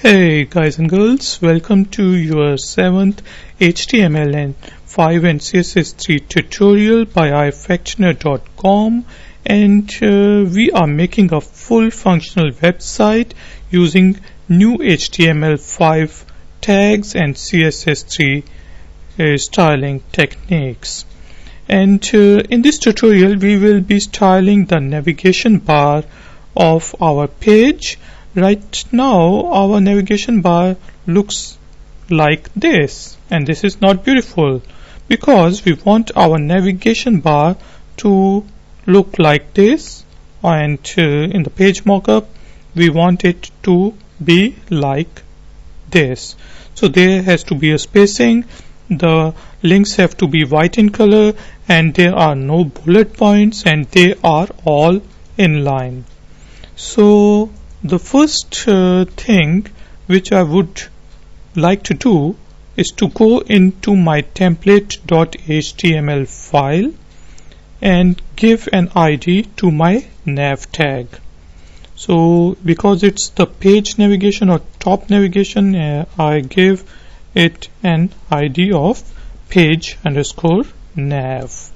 Hey guys and girls, welcome to your 7th HTML5 and CSS3 tutorial by ifactioner.com, and we are making a full functional website using new HTML5 tags and CSS3 styling techniques. And in this tutorial we will be styling the navigation bar of our page. Right now our navigation bar looks like this, and this is not beautiful because we want our navigation bar to look like this, and in the page mockup we want it to be like this. So there has to be a spacing, the links have to be white in color, and there are no bullet points, and they are all in line. So the first thing which I would like to do is to go into my template.html file and give an ID to my nav tag. So because it's the page navigation or top navigation, I give it an ID of page_nav,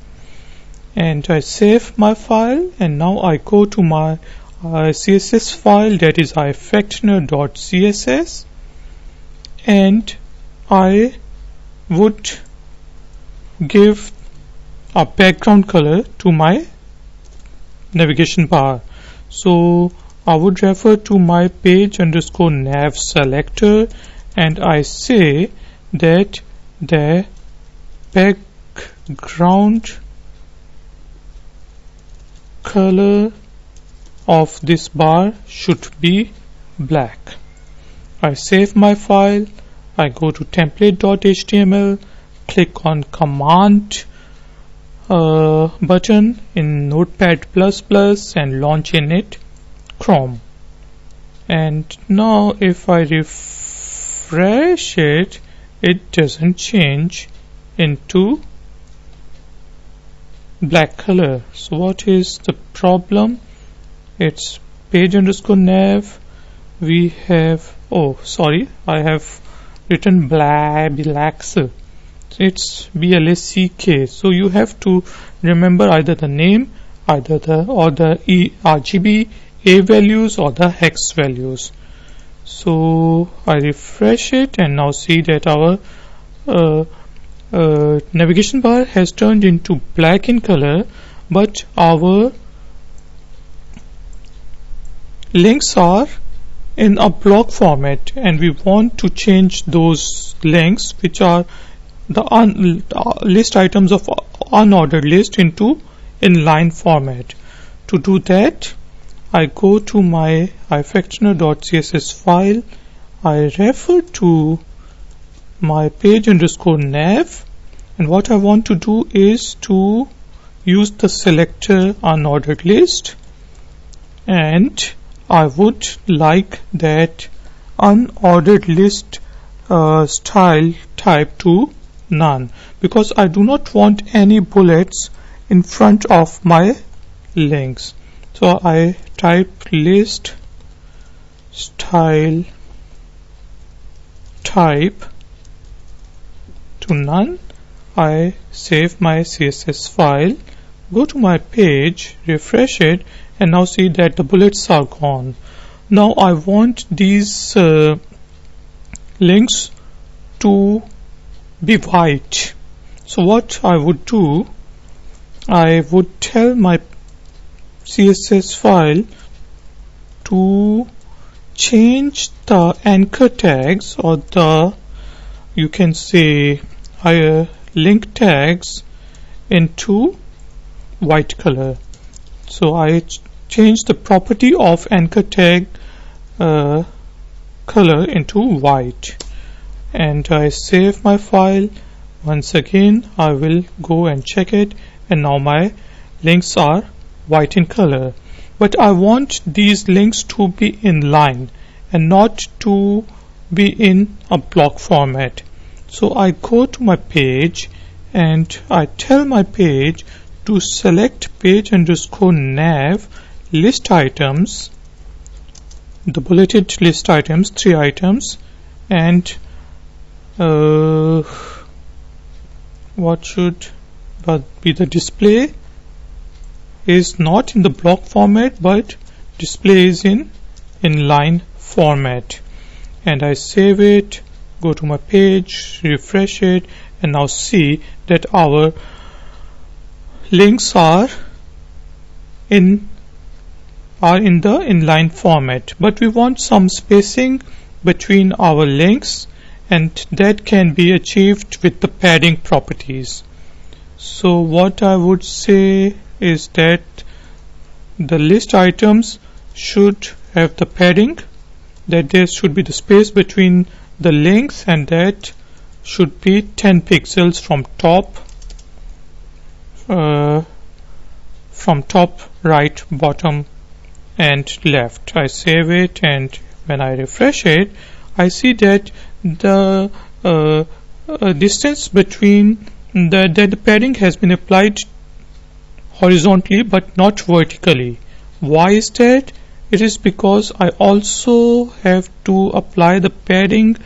and I save my file, and now I go to my CSS file, that is ifactioner.css, and I would give a background color to my navigation bar. So I would refer to my page_nav selector, and I say that the background color of this bar should be black. I save my file, I go to template.html, click on command button in Notepad++ and launch in it Chrome. And now if I refresh it, it doesn't change into black color. So what is the problem? It's page_nav. We have, I have written black. So it's BLACK. So you have to remember either the name, or the RGB A values or the hex values. So I refresh it, and now see that our navigation bar has turned into black in color, but our links are in a block format, and we want to change those links, which are the list items of unordered list, into inline format. To do that, I go to my ifactioner.css file, I refer to my page_nav, and what I want to do is to use the selector unordered list, and I would like that unordered list style type to none, because I do not want any bullets in front of my links. So I type list style type to none. I save my CSS file, go to my page, refresh it, and now see that the bullets are gone. Now I want these links to be white. So what I would do, I would tell my CSS file to change the anchor tags, or the, you can say, link tags, into white color. So I change the property of anchor tag color into white, and I save my file. Once again I will go and check it, and now my links are white in color, but I want these links to be in line and not to be in a block format. So I go to my page, and I tell my page to select page_nav list items the bulleted list items, 3 items, and what should be the display is not in the block format, but display is in inline format. And I save it, go to my page, refresh it, and now see that our links are in the inline format, but we want some spacing between our links, and that can be achieved with the padding properties. So what I would say is that the list items should have the padding, that there should be the space between the links, and that should be 10 pixels from top, right, bottom, and left. I save it, and when I refresh it, I see that the distance between the padding has been applied horizontally but not vertically. Why is that? It is because I also have to apply the padding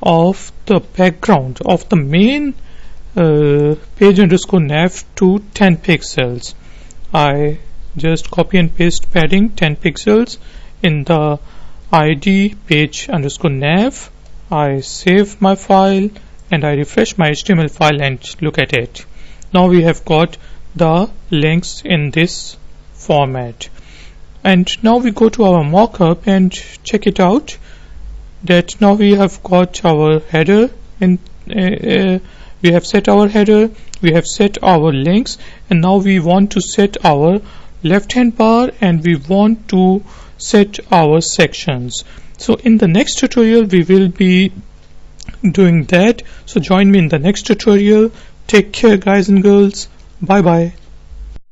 of the background of the main page_nav to 10 pixels. I just copy and paste padding 10 pixels in the ID page_nav. I save my file and I refresh my HTML file and look at it. Now we have got the links in this format. And now we go to our mockup and check it out, that now we have got our header, and we have set our header, we have set our links, and now we want to set our left hand bar, and we want to set our sections. So in the next tutorial we will be doing that. So join me in the next tutorial. Take care, guys and girls. Bye bye.